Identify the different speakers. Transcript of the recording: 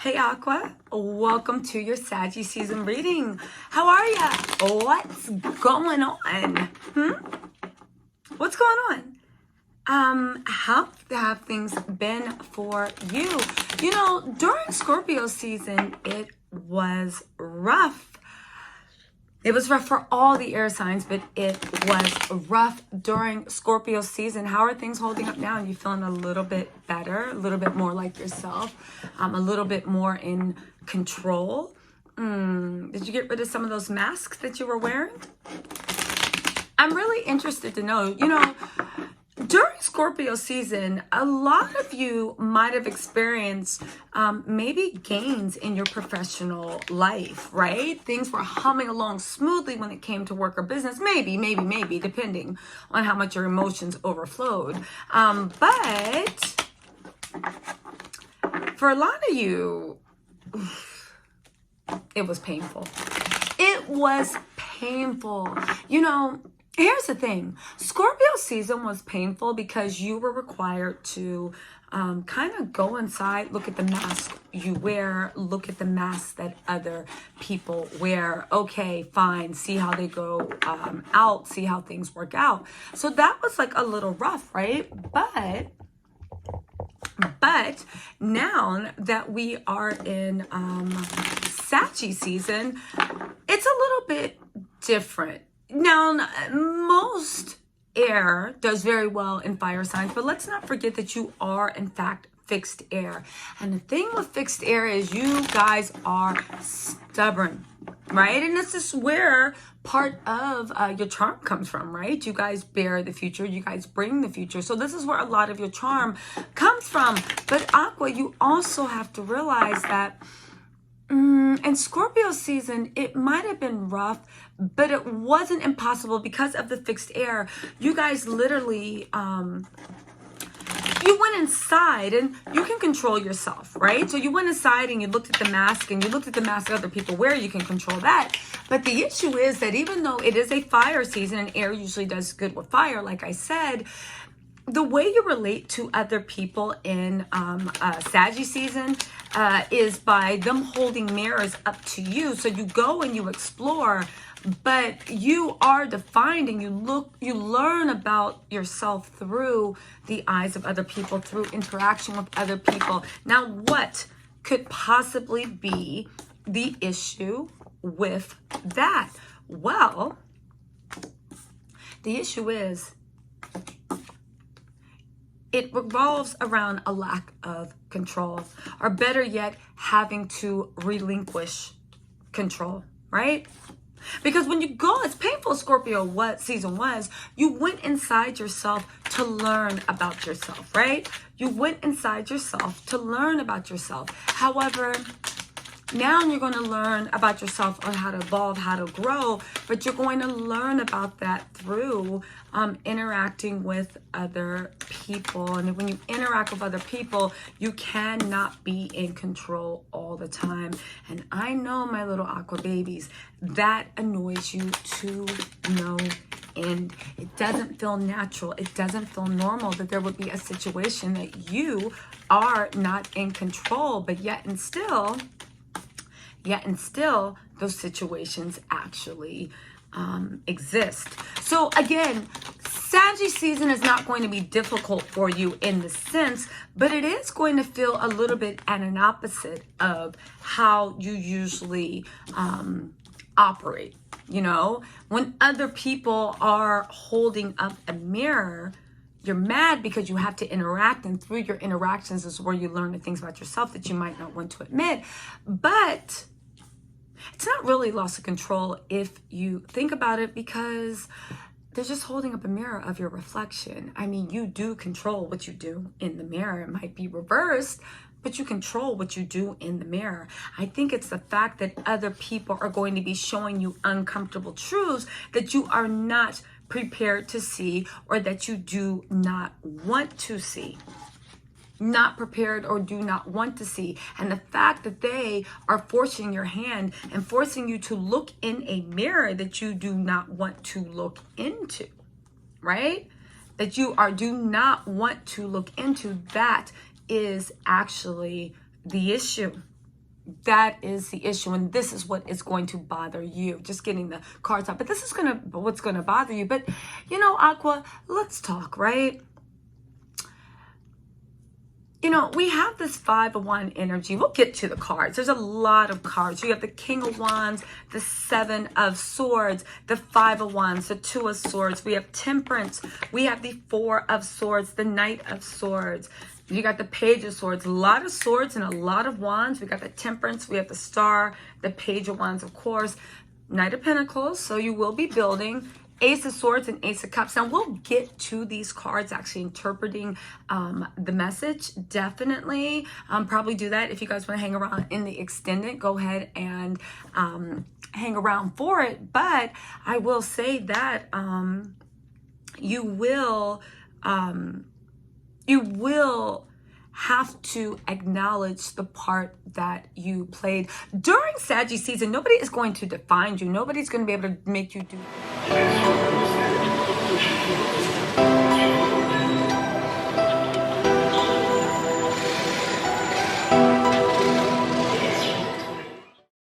Speaker 1: Hey Aqua, welcome to your Saggy season reading. How are ya? What's going on? What's going on? How have things been for you? You know, during Scorpio season, it was rough. It was rough for all the air signs, but it was rough during Scorpio season. How are things holding up now? Are you feeling a little bit better, a little bit more like yourself, a little bit more in control? Did you get rid of some of those masks that you were wearing? I'm really interested to know, during Scorpio season, a lot of you might have experienced maybe gains in your professional life, right? Things were humming along smoothly when it came to work or business. Maybe, depending on how much your emotions overflowed. But for a lot of you, it was painful. It was painful. Here's the thing. Scorpio season was painful because you were required to kind of go inside, look at the mask you wear, look at the masks that other people wear. Okay, fine. See how they go out, see how things work out. So that was like a little rough, right? But now that we are in Saggy season, it's a little bit different. Now, most air does very well in fire signs, but let's not forget that you are, in fact, fixed air. And the thing with fixed air is you guys are stubborn, right? And this is where part of your charm comes from, right? You guys bear the future. You guys bring the future. So this is where a lot of your charm comes from. But Aqua, you also have to realize that in Scorpio season, it might have been rough, but it wasn't impossible because of the fixed air. You guys literally, you went inside and you can control yourself, right? So you went inside and you looked at the mask and you looked at the mask other people wear, you can control that. But the issue is that even though it is a fire season and air usually does good with fire, like I said, the way you relate to other people in Saggy season is by them holding mirrors up to you. So you go and you explore, but you are defined and you learn about yourself through the eyes of other people, through interaction with other people. Now, what could possibly be the issue with that? Well, the issue is it revolves around a lack of control, or better yet, having to relinquish control, right? Because when you go, as painful as Scorpio season was, you went inside yourself to learn about yourself, right? You went inside yourself to learn about yourself. However, now you're going to learn about yourself on how to evolve, how to grow, but you're going to learn about that through interacting with other people. And when you interact with other people, you cannot be in control all the time. And I know, my little Aqua babies, that annoys you to no end. It doesn't feel natural. It doesn't feel normal that there would be a situation that you are not in control, but yet and still, those situations actually exist. So again, Saggy season is not going to be difficult for you in the sense, but it is going to feel a little bit at an opposite of how you usually operate. When other people are holding up a mirror, you're mad because you have to interact, and through your interactions is where you learn the things about yourself that you might not want to admit. But it's not really loss of control if you think about it, because they're just holding up a mirror of your reflection. I mean, you do control what you do in the mirror. It might be reversed, but you control what you do in the mirror. I think it's the fact that other people are going to be showing you uncomfortable truths that you are not prepared to see, or that you do not want to see. Not prepared or do not want to see. And the fact that they are forcing your hand and forcing you to look in a mirror that you do not want to look into, right? That you do not want to look into, that is actually the issue. That is the issue, and this is what is going to bother you. Just getting the cards out, but this is what's gonna bother you. But you know, Aqua, let's talk, right? You know, we have this 5 of Wands energy. We'll get to the cards. There's a lot of cards. You have the King of Wands, the 7 of Swords, the 5 of Wands, the 2 of Swords. We have Temperance. We have the 4 of Swords, the Knight of Swords. You got the Page of Swords. A lot of swords and a lot of wands. We got the Temperance. We have the Star, the Page of Wands, of course. Knight of Pentacles. So you will be building. Ace of Swords and Ace of Cups. Now we'll get to these cards actually interpreting the message. Definitely probably do that. If you guys want to hang around in the extended, go ahead and hang around for it. But I will say that you will have to acknowledge the part that you played during Sagittarius season. Nobody is going to define you. Nobody's going to be able to make you do